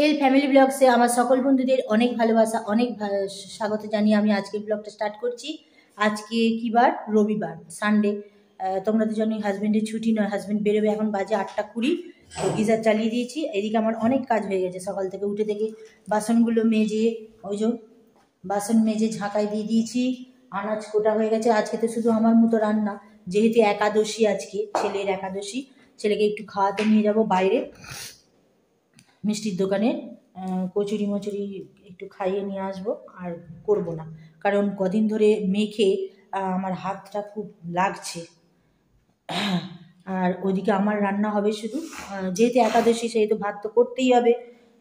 এল family ব্লগসে আমার সকল বন্ধুদের অনেক ভালোবাসা, অনেক স্বাগত জানিয়ে আমি আজকের ব্লগটা স্টার্ট করছি। আজকে কী বার? রবিবার, সানডে। তোমরা তো জানোই হাজব্যান্ডের ছুটি নয়, হাজব্যান্ড বেরোবে। এখন বাজে 8:20। তো গিজার চালিয়ে দিয়েছি। এদিকে আমার অনেক কাজ হয়ে গেছে সকাল থেকে উঠে থেকে। বাসনগুলো মেজে, ওই যে বাসন মেজে ঝাঁকায় দিয়ে দিয়েছি। আনাজ কোটা হয়ে গেছে। আজকে তো শুধু আমার মতো রান্না, যেহেতু একাদশী, আজকে ছেলের একাদশী। ছেলেকে একটু খাওয়াতে নিয়ে যাব বাইরে মিষ্টির দোকানে, কচুরি মচুরি একটু খাইয়ে নিয়ে আসবো। আর করব না, কারণ কদিন ধরে মেখে আমার হাতটা খুব লাগছে। আর ওইদিকে আমার রান্না হবে শুধু, যেহেতু একাদশী সেহেতু ভাত তো করতেই হবে,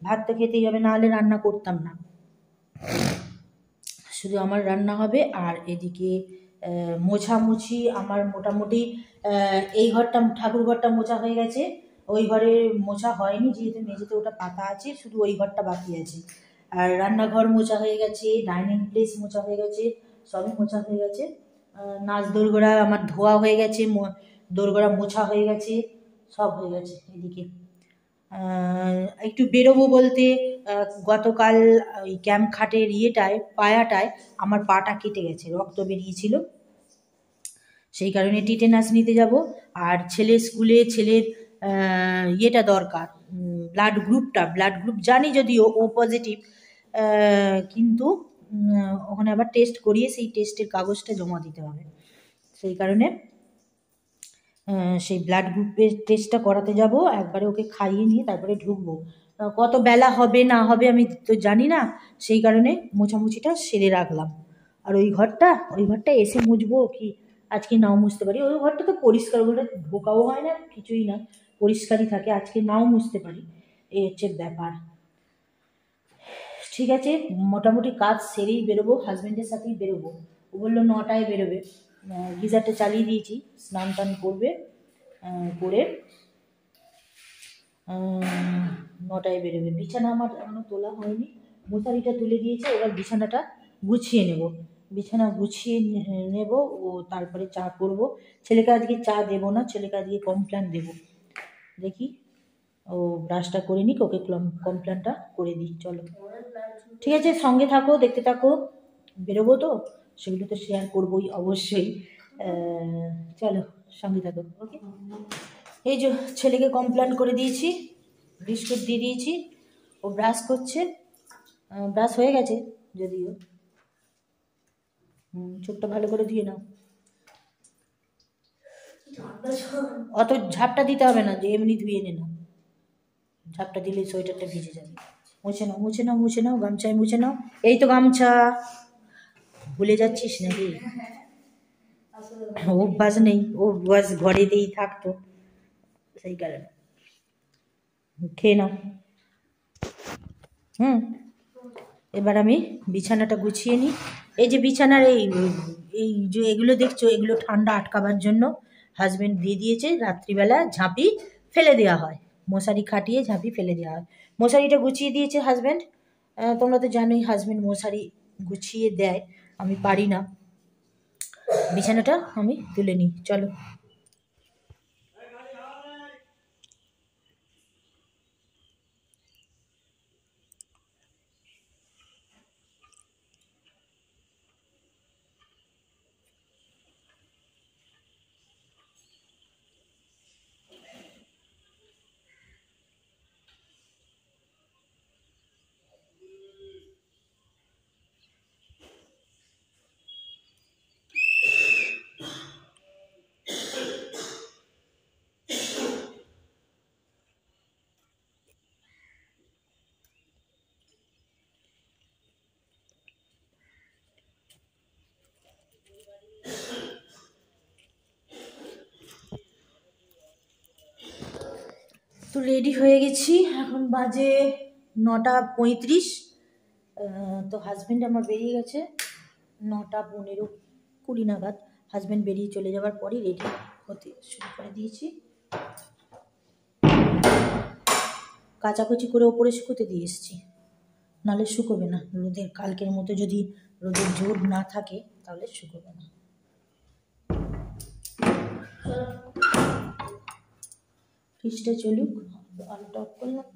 ভাত তো খেতেই হবে, নাহলে রান্না করতাম না। শুধু আমার রান্না হবে। আর এদিকে মোছামুছি আমার মোটামুটি এই ঘরটা, ঠাকুর ঘরটা মোছা হয়ে গেছে। ওই ঘরে মোছা হয়নি, যেহেতু মেঝেতে ওটা পাতা আছে, শুধু ওই ঘরটা বাকি আছে। আর রান্নাঘর মোছা হয়ে গেছে, ডাইনিং প্লেস মোছা হয়ে গেছে, সবই মোছা হয়ে গেছে। নাচ দোরগোড়া আমার ধোয়া হয়ে গেছে, দোরগোড়া মোছা হয়ে গেছে, সব হয়ে গেছে। এদিকে একটু বেরোবো বলতে, গতকাল ওই ক্যাম্প খাটের পায়াটায় আমার পাটা কেটে গেছে, রক্ত বেরিয়েছিল, সেই কারণে টিটেনাস নিতে যাব। আর ছেলের স্কুলে ছেলের ইয়েটা দরকার, ব্লাড গ্রুপ জানি যদিও ও পজিটিভ, কিন্তু ওখানে আবার টেস্ট করিয়ে সেই টেস্টের কাগজটা জমা দিতে হবে। সেই কারণে সেই ব্লাড গ্রুপের টেস্টটা করাতে যাব। একবারে ওকে খাইয়ে নিয়ে তারপরে ঢুকবো। কত বেলা হবে না হবে আমি তো জানি না, সেই কারণে মোছামুছিটা সেরে রাখলাম। আর ওই ঘরটা এসে মুছবো কি আজকে নাও মুছতে পারি। ওই ঘরটা তো পরিষ্কার, ওটা ঢোকাও হয় না, কিছুই না, পরিষ্কারই থাকে, আজকে নাও মুছতে পারি। এই হচ্ছে ব্যাপার। ঠিক আছে, মোটামুটি কাজ সেরেই বেরোবো, হাজব্যান্ডের সাথেই বেরোবো। ও বললো 9টায় বেরোবে। গিজারটা চালিয়ে দিয়েছি, স্নান টান করবে, করে 9টায় বেরোবে। বিছানা আমার এখনো তোলা হয়নি, মশারিটা তুলে দিয়েছে, এবার বিছানাটা গুছিয়ে নেব। বিছানা গুছিয়ে নেব ও তারপরে চা করব। ছেলেকে আজকে চা দেবো না, ছেলেকে আজকে কমপ্ল্যান দেবো। দেখি ও ব্রাশটা করে নিক, ওকে কমপ্ল্যানটা করে দিই। চলো ঠিক আছে, সঙ্গে থাকো, দেখতে থাকো। বেরোবো তো, সেগুলো তো শেয়ার করবোই অবশ্যই। চলো সঙ্গে থাকো, ওকে। এই যে ছেলেকে কমপ্ল্যান করে দিয়েছি, বিস্কুট দিয়ে দিয়েছি, ও ব্রাশ করছে। ব্রাশ হয়ে গেছে যদিও। চোখটা ভালো করে ধুয়ে নাও, অত ঝাপটা দিতে হবে না, যে এমনি ধুয়ে নে না, ঝাপটা দিলে সোয়েটারটা ভিজে যাবে। মুছে নাও গামছায় মুছে নাও। এই তো গামছা, ভুলে যাচ্ছিস নাকি? অভ্যাস নেই, অভ্যাস ঘরেতেই থাকতো, সেই কারণে। খেয়ে নাও। এবার আমি বিছানাটা গুছিয়ে নিই। এই যে বিছানার এই যে এগুলো দেখছো, এগুলো ঠান্ডা আটকাবার জন্য হাজব্যান্ড দিয়ে দিয়েছে। রাত্রিবেলা ঝাঁপি ফেলে দেওয়া হয়, মশারি খাটিয়ে ঝাঁপি ফেলে দেওয়া হয়। মশারিটা গুছিয়ে দিয়েছে হাজব্যান্ড। তোমরা তো জানোই হাজব্যান্ড মশারি গুছিয়ে দেয়, আমি পারি না। বিছানাটা আমি তুলে নিই, চলো। তো রেডি হয়ে গেছি, এখন বাজে 9:35। তো হাজব্যান্ড আমার বেরিয়ে গেছে 9:15-20 নাগাদ। হাজব্যান্ড বেরিয়ে চলে যাওয়ার পরই রেডি হতে শুরু করে দিয়েছি। কাচাকুচি করে ওপরে শুকোতে দিয়ে এসেছি, নাহলে শুকোবে না। রোদের কালকের মতো যদি রোদের জোর না থাকে তাহলে শুকোবে না। ফ্রিজটা চলুক, আলুটা অফ করলাম।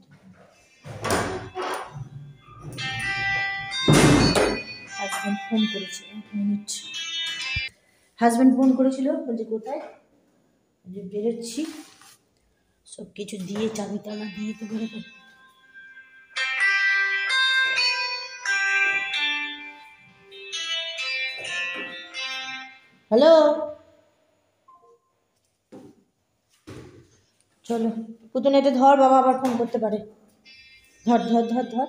হাজব্যান্ড ফোন করেছিল, 1 মিনিট। হাজব্যান্ড ফোন করেছিল, বলছে কোথায়, যে বেরোচ্ছি, সব কিছু দিয়ে চাবি তালা দিয়ে তো বেরোবো। হ্যালো, চলো পুতুন, এটা ধর, বাবা আবার ফোন করতে পারে। ধর ধর ধর ধর,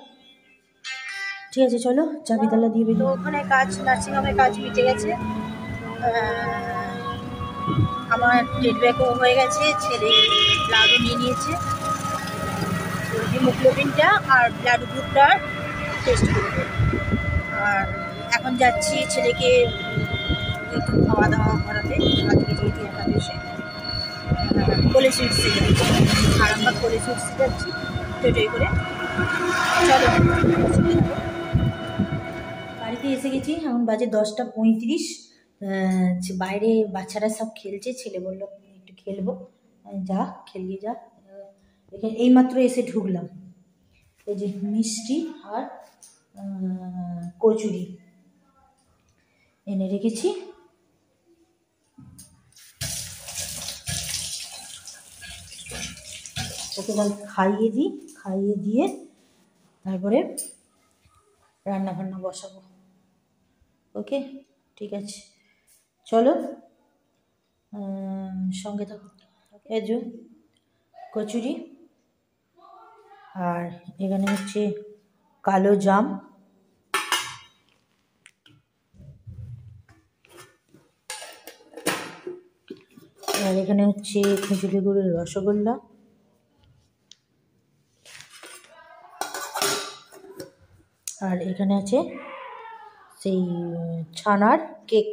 ঠিক আছে চলো, চাবি তালা দিয়ে বেরো। ওখানে কাজ, নার্সিংহোমে কাজ মিটে গেছে। আমার ডেট ব্যাকও হয়ে গেছে, ছেলে ব্লাডও নিয়ে নিয়েছে, হিমোগ্লোবিনটা আর ব্লাড গ্রুপটার টেস্ট করবে। আর এখন যাচ্ছি ছেলেকে একটু খাওয়া দাওয়া করাতে, আজকে যেহেতু একাদশী। কোলে সুইটসে যাচ্ছি, আরামবাগ কোলে সুইটসে যাচ্ছি টোটোয় করে। চলো, বাড়িতে এসে গেছি, এখন বাজে 10টা 35। বাইরে বাচ্চারা সব খেলছে, ছেলে বললো একটু খেলবো, যা খেলিয়ে যা। এখানে এইমাত্র এসে ঢুকলাম, এই যে মিষ্টি আর কচুরি এনে রেখেছি। ওকে খাইয়ে দিই, খাইয়ে দিয়ে তারপরে রান্না বান্না বসাবো। ওকে, ঠিক আছে, চলো সঙ্গে থাকো। এই যে কচুরি, আর এখানে হচ্ছে কালো জাম, আর এখানে হচ্ছে খেজুরি গুড়ের রসগোল্লা, আর এখানে আছে সেই ছানার কেক।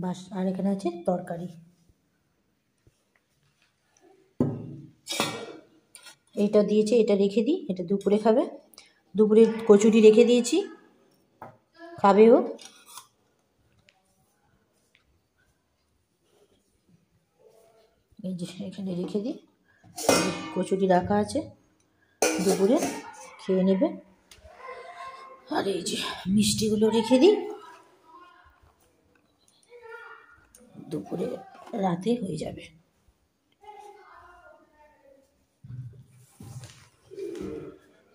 বাস, আর এখানে আছে তরকারি। এইটা দিয়েছে, এটা রেখে দিই, এটা দুপুরে খাবে। দুপুরে কচুরি রেখে দিয়েছি, খাবে ও। এই যে এখানে রেখে দিই, কচুরি রাখা আছে, দুপুরে খেয়ে নেবে। আর এই যে মিষ্টিগুলো রেখে দিই, দুপুরে রাতে হয়ে যাবে।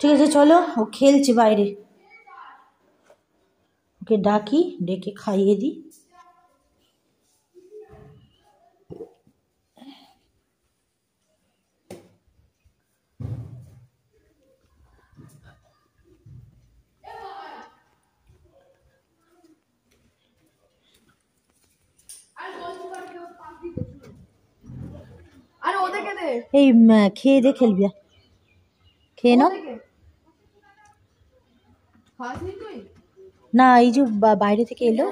ঠিক আছে চলো, ও খেলছে বাইরে, ওকে ডাকি, ডেকে খাইয়ে দিই। এই খেয়ে দে, খেলবি, খেয়ে নাও না। এই যে বাইরে থেকে এলো,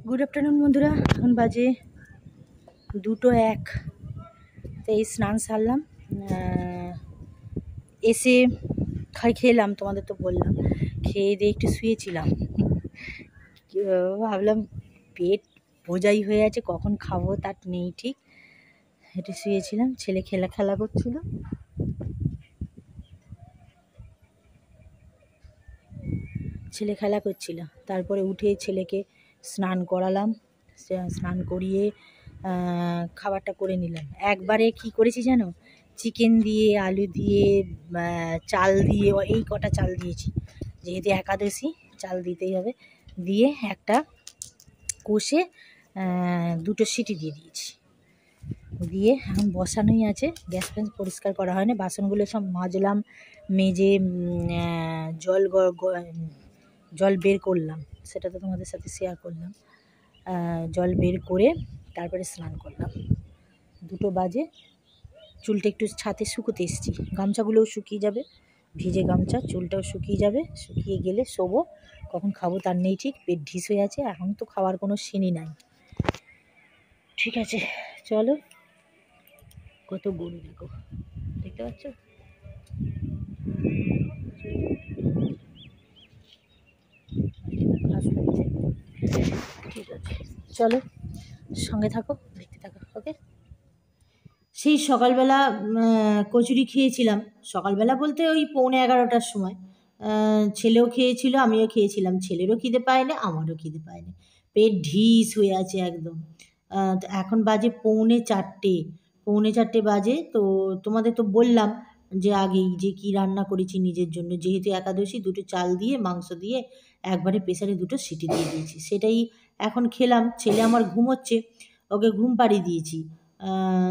গুড আফটারনুন বন্ধুরা, এখন বাজে 2:01। তো এই স্নান সারলাম, এসে খেলাম, তোমাদের তো বললাম, খেয়ে দিয়ে একটু শুয়েছিলাম। ভাবলাম পেট বোঝাই হয়ে আছে, কখন খাবো তার নেই ঠিক, একটু শুয়েছিলাম। ছেলে খেলা করছিল, তারপরে উঠে ছেলেকে স্নান করালাম, স্নান করিয়ে খাবারটা করে নিলাম। একবারে কি করেছি জানো, চিকেন দিয়ে, আলু দিয়ে, চাল দিয়ে, এই কটা চাল দিয়েছি, যেহেতু একাদশী চাল দিতেই হবে। দিয়ে একটা কষে 2টো সিটি দিয়ে দিয়েছি। দিয়ে এখন বসানোই আছে, গ্যাস ফ্যাস পরিষ্কার করা হয় না, বাসনগুলো সব মাজলাম, মেজে জল বের করলাম, সেটা তো তোমাদের সাথে শেয়ার করলাম। জল বের করে তারপরে স্নান করলাম। 2টো বাজে, চুলটা একটু ছাদে শুকোতে এসেছি, গামছাগুলোও শুকিয়ে যাবে, ভিজে গামছা, চুলটাও শুকিয়ে যাবে, শুকিয়ে গেলে শোবো, কখন খাবো তার নেই ঠিক, পেট ঢিস হয়ে আছে, এখন তো খাওয়ার কোনো সিনই নাই। ঠিক আছে চলো, কত গরু দেখো, দেখতে পাচ্ছ? ঠিক আছে চলো, সঙ্গে থাকো, দেখতে থাকো। ওকে, সেই সকালবেলা কচুরি খেয়েছিলাম, সকালবেলা বলতে ওই 11:45টার সময়। ছেলেও খেয়েছিল, আমিও খেয়েছিলাম, ছেলেরও খিদে পায় না, আমারও খিদে পায় না, পেট ঢিস হয়ে আছে একদম। তো এখন বাজে 3:45, 3:45 বাজে। তো তোমাদের তো বললাম যে আগেই যে কি রান্না করেছি নিজের জন্য, যেহেতু একাদশী, 2টো চাল দিয়ে মাংস দিয়ে একবারে প্রেসারে 2টো সিটি দিয়ে দিয়েছি, সেটাই এখন খেলাম। ছেলে আমার ঘুমোচ্ছে, ওকে ঘুম পাড়িয়ে দিয়েছি।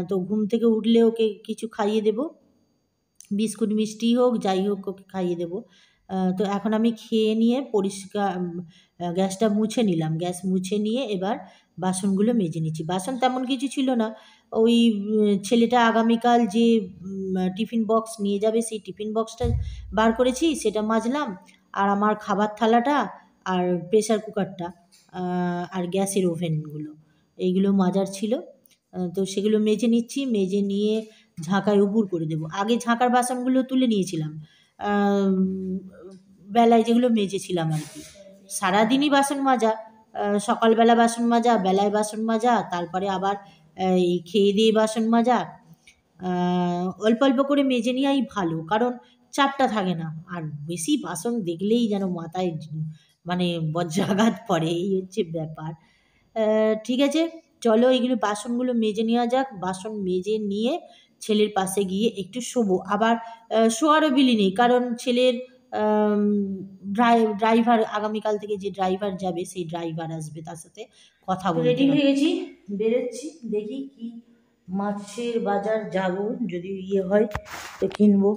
তো ঘুম থেকে উঠলে ওকে কিছু খাইয়ে দেব, বিস্কুট মিষ্টি হোক যাই হোক ওকে খাইয়ে দেব। তো এখন আমি খেয়ে নিয়ে পরিষ্কার গ্যাসটা মুছে নিলাম, গ্যাস মুছে নিয়ে এবার বাসনগুলো মেজে নিচ্ছি। বাসন তেমন কিছু ছিল না, ওই ছেলেটা আগামীকাল যে টিফিন বক্স নিয়ে যাবে সেই টিফিন বক্সটা বার করেছি, সেটা মাজলাম, আর আমার খাবার থালাটা আর প্রেসার কুকারটা আর গ্যাসের ওভেনগুলো, এইগুলো মাজার ছিল। তো সেগুলো মেজে নিচ্ছি, মেজে নিয়ে ঝাঁকায় উপুর করে দেবো। আগে ঝাঁকার বাসনগুলো তুলে নিয়েছিলাম, বেলায় যেগুলো মেজেছিলাম আর কি। সারাদিনই বাসন মাজা, সকালবেলা বাসন মাজা, বেলায় বাসন মাজা, তারপরে আবার এই খেয়ে দিয়ে বাসন মাজা। অল্প অল্প করে মেজে নেওয়াই ভালো, কারণ চাপটা থাকে না, আর বেশি বাসন দেখলেই যেন মাথায় মানে বজ্রাঘাত পড়ে, এই হচ্ছে ব্যাপার। ঠিক আছে চলো, এইগুলো বাসনগুলো মেজে নেওয়া যাক। বাসন মেজে নিয়ে ছেলের পাশে গিয়ে একটু শোবো। আবার শোয়ারও বিলি নেই, কারণ ছেলের ড্রাইভার, আগামীকাল থেকে যে ড্রাইভার যাবে সেই ড্রাইভার আসবে, তার সাথে কথা বলতে। রেডি হয়ে গেছি, বেরোচ্ছি, দেখি কি মাছের বাজার যাব, যদি ইয়ে হয় তো কিনবো।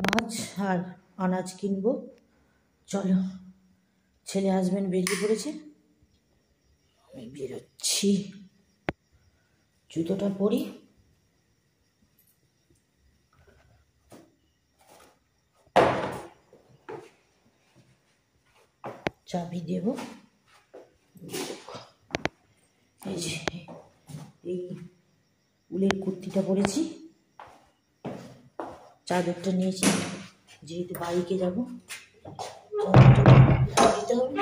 মাছ আর আনাজ কিনবো, চলো। ছেলে হাজবেন্ড বেরিয়ে পড়েছে, আমি বেরোচ্ছি, জুতোটা পরি। চাবি দেব, এই যে এই উলের কুর্তিটা পরেছি, চাদরটা নিয়েছি, যেহেতু বাইকে যাবো দিতে হবে।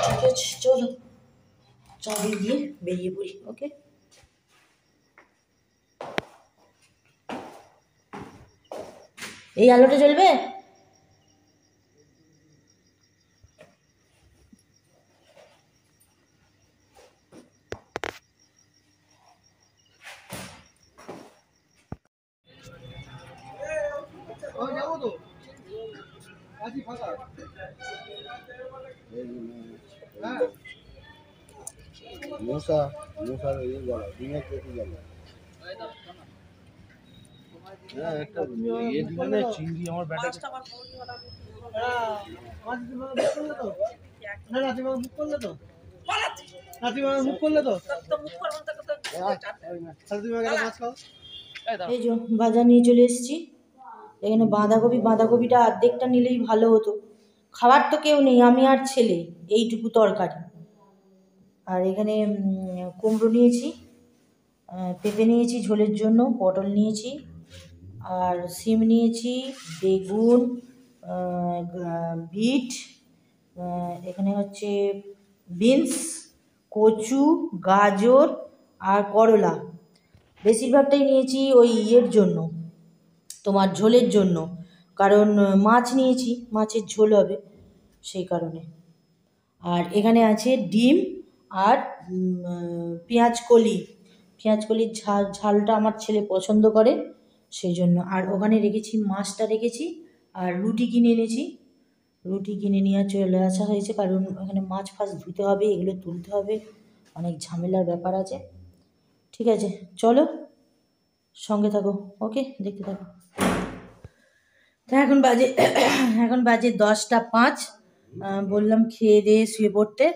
ঠিক আছে চলো, চাবি দিয়ে বেরিয়ে পড়ি। ওকে, এই আলোটা জ্বলবে? মশা মশার ইয়ে গলা ডিমের পেটে গলা। হ্যাঁ একটা ইয়ে দিলে চিংড়ি আমার ব্যাটা এই যে বাজার নিয়ে চলে এসেছি। এখানে বাঁধাকপিটা অর্ধেকটা নিলেই ভালো হতো, খাবার তো কেউ নেই, আমি আর ছেলে, এইটুকু তরকারি। আর এখানে কুমড়ো নিয়েছি, পেঁপে নিয়েছি ঝোলের জন্য, পটল নিয়েছি, আর সিম নিয়েছি, বেগুন, বিট, এখানে হচ্ছে বিনস, কচু, গাজর আর করলা। বেশিরভাগটাই নিয়েছি ওই ইয়ের জন্য, তোমার ঝোলের জন্য, কারণ মাছ নিয়েছি, মাছের ঝোল হবে সেই কারণে। আর এখানে আছে ডিম আর পেঁয়াজ কলির ঝালটা আমার ছেলে পছন্দ করে সেই জন্য। আর ওখানে রেখেছি মাছটা রেখেছি, আর রুটি কিনে এনেছি, রুটি কিনে নিয়ে চলে আসা হয়েছে, কারণ ওখানে মাছ ফাছ ধুতে হবে, এগুলো তুলতে হবে, অনেক ঝামেলার ব্যাপার আছে। ঠিক আছে, চলো সঙ্গে থাকো, ওকে, দেখতে থাকো। তা এখন বাজে 10টা 5। বললাম খেয়ে দিয়ে শুয়ে পড়তে,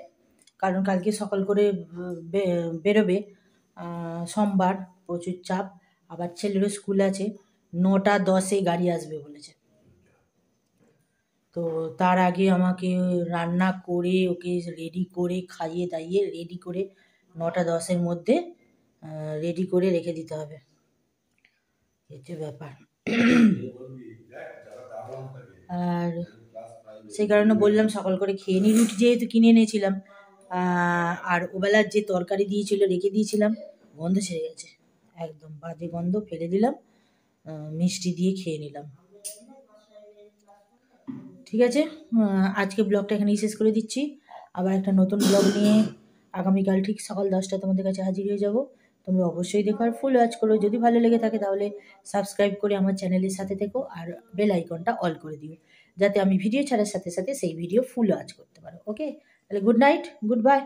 কারণ কালকে সকাল করে বেরোবে, সোমবার, প্রচুর চাপ। আবার ছেলেরও স্কুল আছে, 9টা 10-এ গাড়ি আসবে বলেছে। তো তার আগে আমাকে রান্না করে ওকে রেডি করে খাইয়ে দাইয়ে রেডি করে 9টা 10-এর মধ্যে রেডি করে রেখে দিতে হবে, হচ্ছে ব্যাপার। আর সেই কারণে বললাম সকাল করে খেয়ে নিই, রুটি যেহেতু কিনে এনেছিলাম, আর ওবেলার যে তরকারি দিয়েছিল রেখে দিয়েছিলাম, গন্ধ ছেড়ে গেছে, একদম বাজে গন্ধ, ফেলে দিলাম, মিষ্টি দিয়ে খেয়ে নিলাম। ঠিক আছে, আজকে ব্লগটা এখানেই শেষ করে দিচ্ছি। আবার একটা নতুন ব্লগ নিয়ে আগামীকাল ঠিক সকাল 10টায় তোমাদের কাছে হাজির হয়ে যাব। তোমরা অবশ্যই দেখো আর ফুল ওয়াচ করো। যদি ভালো লেগে থাকে তাহলে সাবস্ক্রাইব করে আমার চ্যানেলের সাথে থেকো, আর বেল আইকনটা অল করে দিও, যাতে আমি ভিডিও ছাড়ার সাথে সাথে সেই ভিডিও ফুল ওয়াচ করতে পারো। ওকে, তাহলে good night, good bye.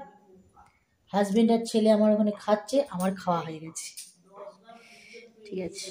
Husband আর ছেলে আমার ওখানে খাচ্ছে, আমার খাওয়া হয়ে গেছে। ঠিক আছে।